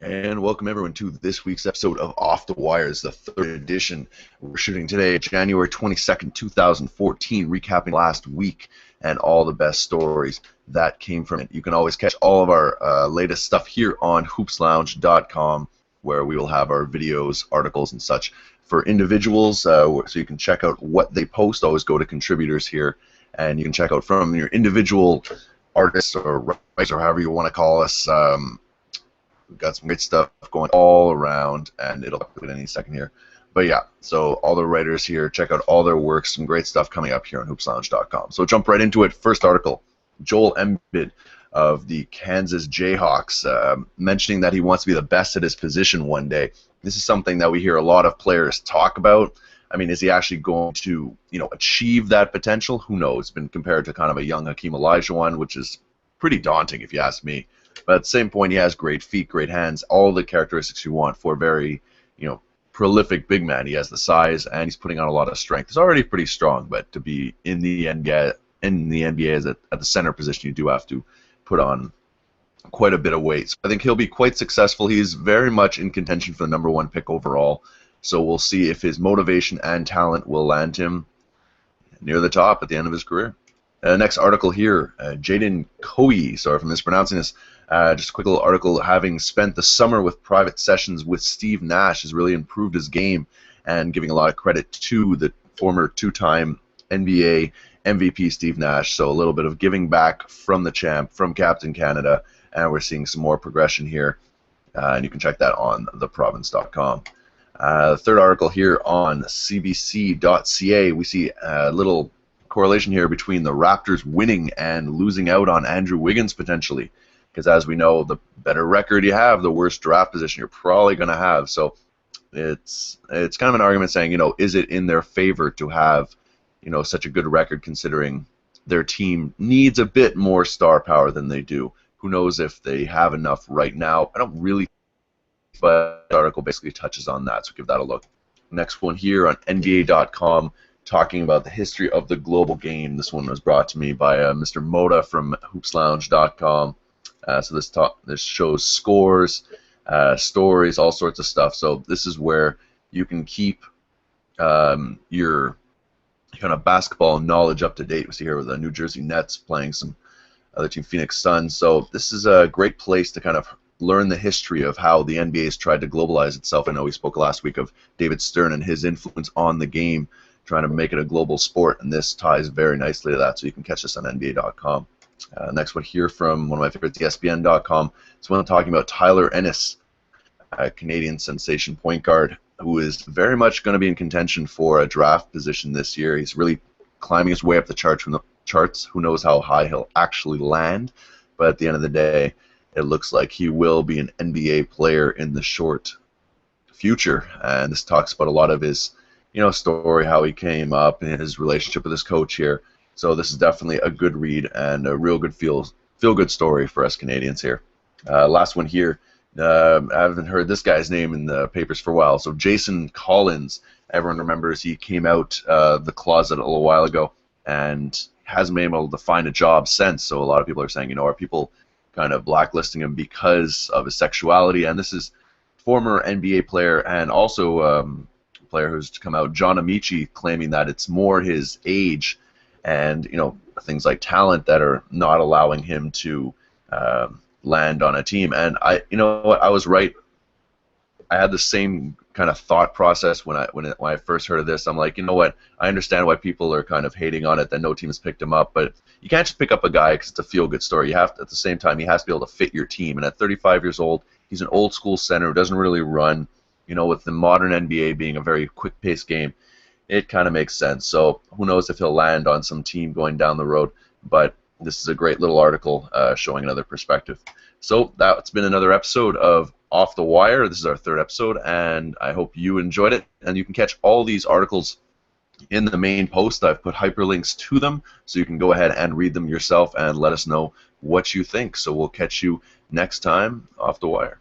And welcome everyone to this week's episode of Off the Wires, the third edition. We're shooting today, January 22nd, 2014, recapping last week and all the best stories that came from it. You can always catch all of our latest stuff here on hoopslounge.com, where we will have our videos, articles, and such for individuals, so you can check out what they post. Always go to contributors here, and you can check out from your individual artists or writers or however you want to call us. We've got some great stuff going all around, and it'll up any second here. But yeah, so all the writers here, check out all their works. Some great stuff coming up here on hoopslounge.com. So jump right into it. First article, Joel Embiid of the Kansas Jayhawks, mentioning that he wants to be the best at his position one day. This is something that we hear a lot of players talk about. I mean, is he actually going to, achieve that potential? Who knows? It's been compared to kind of a young Hakeem Olajuwon, which is pretty daunting if you ask me. But at the same point, he has great feet, great hands, all the characteristics you want for a very, prolific big man. He has the size, and he's putting on a lot of strength. He's already pretty strong, but to be in the NBA as at the center position, you do have to put on quite a bit of weight. So I think he'll be quite successful. He's very much in contention for the #1 pick overall. So we'll see if his motivation and talent will land him near the top at the end of his career. Next article here, Jaden Coe, sorry if I'm mispronouncing this, just a quick little article, having spent the summer with private sessions with Steve Nash has really improved his game, and giving a lot of credit to the former two-time NBA MVP Steve Nash. So a little bit of giving back from the champ, from Captain Canada, and we're seeing some more progression here, and you can check that on theprovince.com. Third article here on cbc.ca, we see a little correlation here between the Raptors winning and losing out on Andrew Wiggins potentially, because as we know, the better record you have, the worse draft position you're probably going to have. So it's kind of an argument saying, is it in their favor to have, such a good record, considering their team needs a bit more star power than they do. Who knows if they have enough right now? I don't really, but the article basically touches on that, so give that a look. Next one here on NBA.com, talking about the history of the global game. This one was brought to me by Mr. Moda from hoopslounge.com. So this shows scores, stories, all sorts of stuff. So this is where you can keep your kind of basketball knowledge up to date. We see here with the New Jersey Nets playing some other team, Phoenix Suns. So this is a great place to kind of learn the history of how the NBA has tried to globalize itself. I know we spoke last week of David Stern and his influence on the game, trying to make it a global sport, and this ties very nicely to that, so you can catch this on NBA.com. Next one here from one of my favorites, ESPN.com. It's one talking about Tyler Ennis, a Canadian sensation point guard, who is very much going to be in contention for a draft position this year. He's really climbing his way up the charts. Who knows how high he'll actually land, but at the end of the day, it looks like he will be an NBA player in the short future, and this talks about a lot of his story, how he came up, and his relationship with his coach here. So this is definitely a good read and a real good feel-good story for us Canadians here. Last one here. I haven't heard this guy's name in the papers for a while. So Jason Collins, everyone remembers he came out the closet a little while ago and hasn't been able to find a job since. So a lot of people are saying, are people kind of blacklisting him because of his sexuality? And this is former NBA player and also player who's come out, John Amici, claiming that it's more his age and things like talent that are not allowing him to land on a team. And I was right. I had the same kind of thought process when I first heard of this. I'm like, I understand why people are kind of hating on it that no team has picked him up, but you can't just pick up a guy because it's a feel-good story. You have to, at the same time, he has to be able to fit your team. And at 35 years old, he's an old-school center who doesn't really run. With the modern NBA being a very quick-paced game, it kind of makes sense. So who knows if he'll land on some team going down the road, but this is a great little article showing another perspective. So that's been another episode of Off the Wire. This is our third episode, and I hope you enjoyed it. And you can catch all these articles in the main post. I've put hyperlinks to them, so you can go ahead and read them yourself and let us know what you think. So we'll catch you next time, Off the Wire.